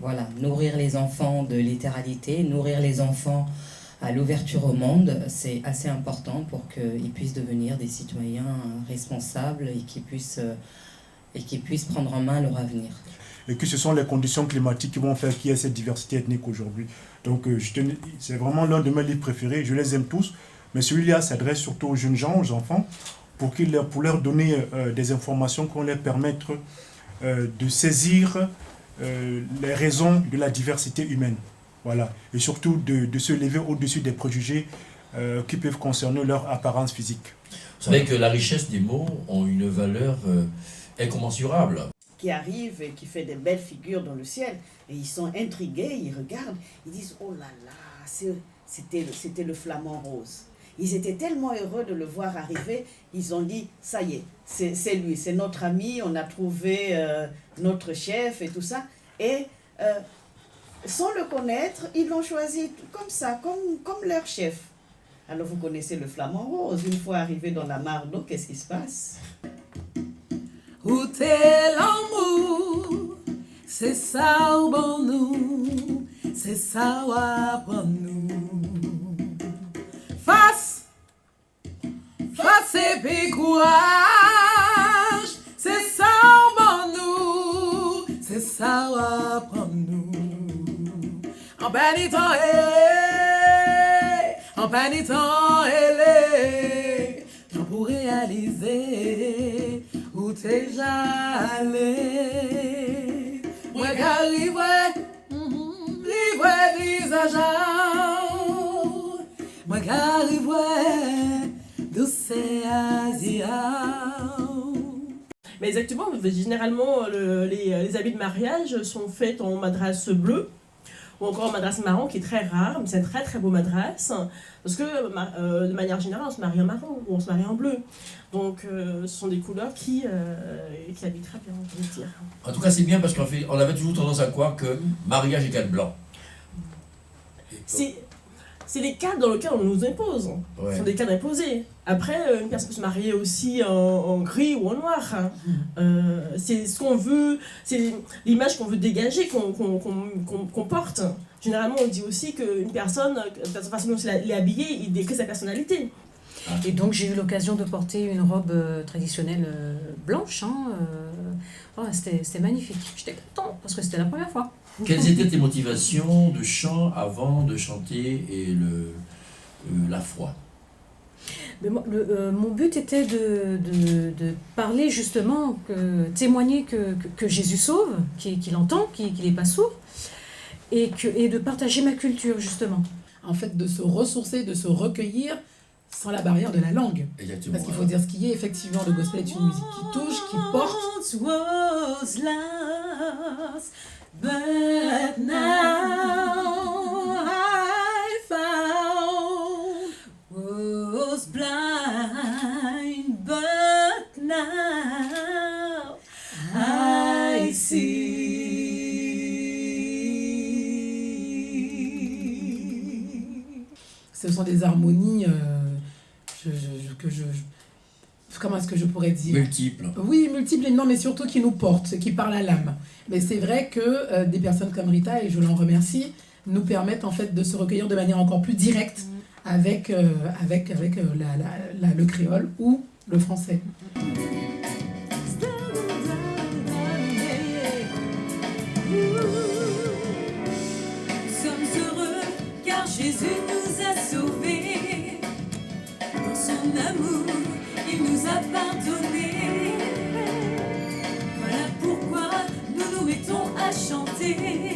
Voilà, nourrir les enfants de littéralité, nourrir les enfants à l'ouverture au monde, c'est assez important pour qu'ils puissent devenir des citoyens responsables et qui puissent prendre en main leur avenir. Et que ce sont les conditions climatiques qui vont faire qu'il y ait cette diversité ethnique aujourd'hui. Donc c'est vraiment l'un de mes livres préférés, je les aime tous, mais celui-là s'adresse surtout aux jeunes gens, aux enfants, pour leur donner des informations qui vont leur permettre de saisir les raisons de la diversité humaine. Voilà. Et surtout de se lever au-dessus des préjugés qui peuvent concerner leur apparence physique. Vous savez que la richesse des mots ont une valeur incommensurable. Qui arrive et qui fait des belles figures dans le ciel, et ils sont intrigués, ils regardent, ils disent « Oh là là, c'était le flamant rose ». Ils étaient tellement heureux de le voir arriver, ils ont dit « Ça y est, c'est lui, c'est notre ami, on a trouvé notre chef et tout ça ». Et sans le connaître, ils l'ont choisi comme ça, comme leur chef. Alors vous connaissez le flamant rose, une fois arrivé dans la mare d'eau, qu'est-ce qui se passe? Où t'es l'amour, c'est ça au bon nous, c'est ça pour nous. Face et puis courage, c'est ça au bon nous, c'est ça pour nous. En pénitent, pour réaliser où t'es allé. Moi qu'arriverai, livre visage. Moi qu'arriverai, douce Asia. Mais exactement, généralement les habits de mariage sont faits en madras bleu ou encore en madras marron qui est très rare, mais c'est un très très beau madras parce que de manière générale on se marie en marron ou on se marie en bleu. Donc ce sont des couleurs qui habillent très bien, je veux dire. En tout cas c'est bien parce qu'on avait toujours tendance à croire que mariage égale blanc. C'est les cadres dans lesquels on nous impose. Ouais. Ce sont des cadres imposés. Après, une personne peut se marier aussi en gris ou en noir. C'est ce qu'on veut, c'est l'image qu'on veut dégager, qu'on porte. Généralement, on dit aussi qu'une personne, de la façon dont elle est habillée, il décrit sa personnalité. Et donc j'ai eu l'occasion de porter une robe traditionnelle blanche. C'était magnifique. J'étais contente parce que c'était la première fois. Quelles étaient tes motivations de chant avant de chanter et la foi? Mais mon but était de parler justement, témoigner que Jésus sauve, qu'il entend, qu'il n'est pas sourd, et de partager ma culture justement. En fait, de se ressourcer, de se recueillir sans la barrière de la langue. Exactement. Parce qu'il faut dire ce qui est, effectivement, le gospel est une musique qui touche, qui porte. Was lost, but now I found. Was blind, but now I see. Ce sont des harmonies comment est-ce que je pourrais dire? Multiples. Oui, multiples, non, mais surtout qui nous portent, qui parlent à l'âme. Mais c'est vrai que des personnes comme Rita, et je l'en remercie, nous permettent en fait de se recueillir de manière encore plus directe avec le créole ou le français. Nous sommes heureux car Jésus nous a sauvés. Dans son amour, il nous a pardonné. Voilà pourquoi nous nous mettons à chanter.